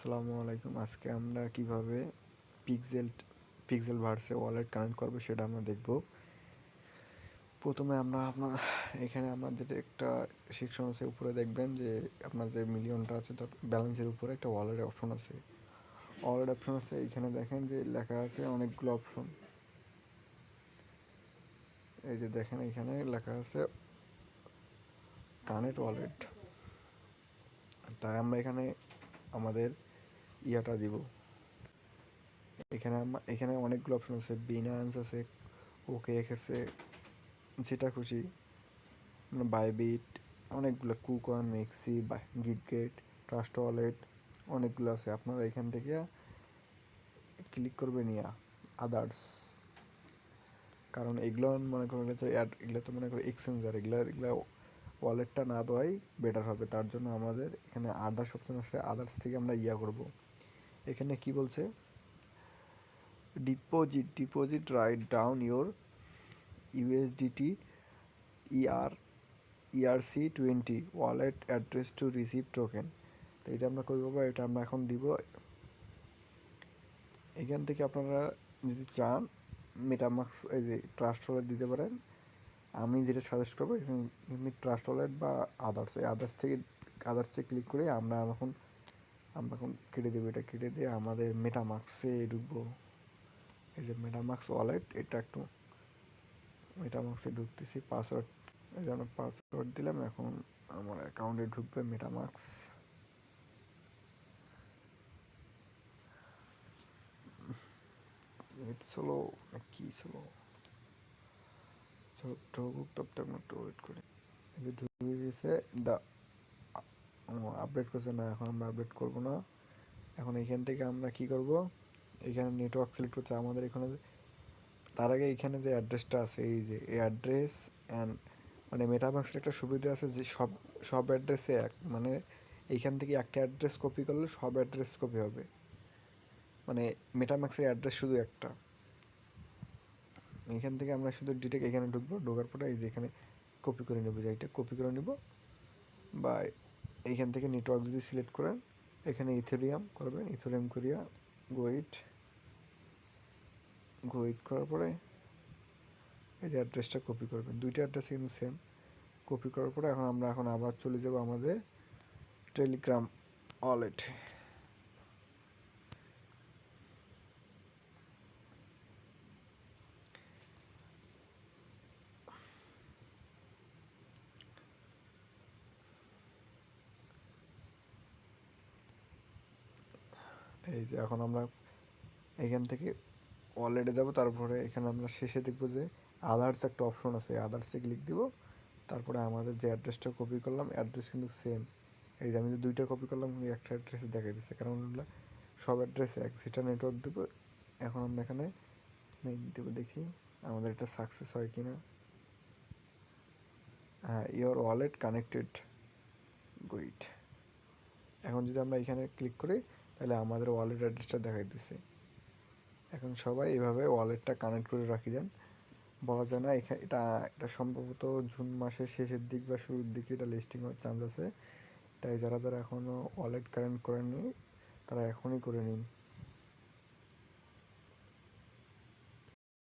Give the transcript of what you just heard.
আসসালামু আলাইকুম। আজকে আমরা কিভাবে পিক্সেল ভার্সে ওয়ালেট কানেক্ট করবো সেটা আমরা দেখব। প্রথমে আপনার এখানে আমাদের একটা সেকশন আছে, উপরে দেখবেন যে আপনার যে মিলিয়নটা আছে তার ব্যালেন্সের উপরে একটা ওয়ালেট অপশন আছে। এখানে দেখেন যে লেখা আছে অনেকগুলো অপশন। এই যে দেখেন এখানে লেখা আছে কানেক্ট ওয়ালেট। তাই আমরা এখানে আমাদের ইয়াটা দিব। এখানে অনেকগুলো অপশন আছে, বিনান্স আছে, ওকেএক্স আছে, যেটা খুশি, বাইবিট, অনেকগুলো, কুকন, মেক্সি, গিটগেট, ট্রাস্ট ওয়ালেট, অনেকগুলো আছে। আপনারা এখান থেকে ক্লিক করবেন আদার্স, কারণ এগুলো মনে করেন এগুলো তো মনে করেন এক্সচেঞ্জার, এগুলো ওয়ালেটটা না দেওয়াই বেটার হবে। তার জন্য আমাদের এখানে আদার্স অপশন আসলে আদার্স থেকে আমরা করব। এখানে কি বলছে, deposit write down your USDT ER ERC20 wallet address to receive token. তো এটা আমরা করবো, এটা আমরা এখন দিব। এখান থেকে আপনারা যদি চান মেটামাক্স, এই যে ট্রাস্ট ওয়ালেট দিতে পারেন। আমি যেটা সাজেস্ট করবো এখানে ট্রাস্ট ওয়ালেট বা আদার্সে ক্লিক করে আমরা এখন কেটে দেবো। এটা কেটে দিয়ে আমাদের মেটামাক্সে ঢুকবো। এই যে মেটামাক্স ওয়ালেট, এটা একটু মেটামাক্সে ঢুকতেছি। এই যে আমরা পাসওয়ার্ড দিলাম। এখন আমার অ্যাকাউন্টে ঢুকবে মেটামাক্স। নেট স্লো না কি স্লো, ঢুকুক তব একটু ওয়েট করি। এই যে ঢুকে গেছে, আপডেট করছে না, এখন আমরা আপডেট করব না। এখন এখান থেকে আমরা কি করব, এখানে নেটওয়ার্ক সিলেক্ট করতে আমাদের এখানে। তার আগে এখানে যে অ্যাড্রেসটা আছে, এই যে এই অ্যাড্রেস অ্যান্ড মানে মেটামাক্সের একটা সুবিধা আছে যে সব অ্যাড্রেসে এক, মানে এইখান থেকে একটা অ্যাড্রেস কপি করলে সব অ্যাড্রেস কপি হবে। মানে মেটামাক্সের অ্যাড্রেস শুধু একটা। এখান থেকে আমরা শুধু ডিটেক্ট এখানে ঢুকবো, ঢোকার পরে এই যে এখানে কপি করে নেবো, যে এটা কপি করে নেব। বা এইখান থেকে নেটওয়ার্ক যদি সিলেক্ট করেন, এখানে ইথেরিয়াম করবেন, ইথেরিয়াম করিয়া গোইট করার পরে এই যে অ্যাড্রেসটা কপি করবেন। দুইটা অ্যাড্রেস কিন্তু সেম। কপি করার পরে এখন আবার চলে যাব আমাদের টেলিগ্রাম ওয়ালেট। এই যে এখন আমরা এখান থেকে ওয়ালেটে যাব, তারপরে এখানে আমরা শেষে দেখবো যে আদার্স একটা অপশন আছে, আদার্সে ক্লিক দিব। তারপরে আমাদের যে অ্যাড্রেসটা কপি করলাম, অ্যাড্রেস কিন্তু সেম। এই যে আমি যে দুইটা কপি করলাম একটা অ্যাড্রেসে দেখাই দিচ্ছে, কারণ ওগুলো সব অ্যাড্রেস এক। যেটা নেটওয়ার্ক দেবো, এখন আমরা এখানে মেইন দেবো, দেখি আমাদের এটা সাকসেস হয় কি না। হ্যাঁ, ইওর ওয়ালেট কানেক্টেড, গুইড। এখন যদি আমরা এখানে ক্লিক করি তাহলে আমাদের ওয়ালেট অ্যাড্রেসটা দেখাই দিচ্ছে। এখন সবাই এভাবে ওয়ালেটটা কানেক্ট করে রাখি দেন। বলা যায় না, এটা সম্ভবত জুন মাসের শেষের দিক বা শুরুর দিকে এটা লিস্টিং হওয়ার চান্স আছে। তাই যারা এখনও ওয়ালেট কানেক্ট করেননি তারা এখনই করে নিন।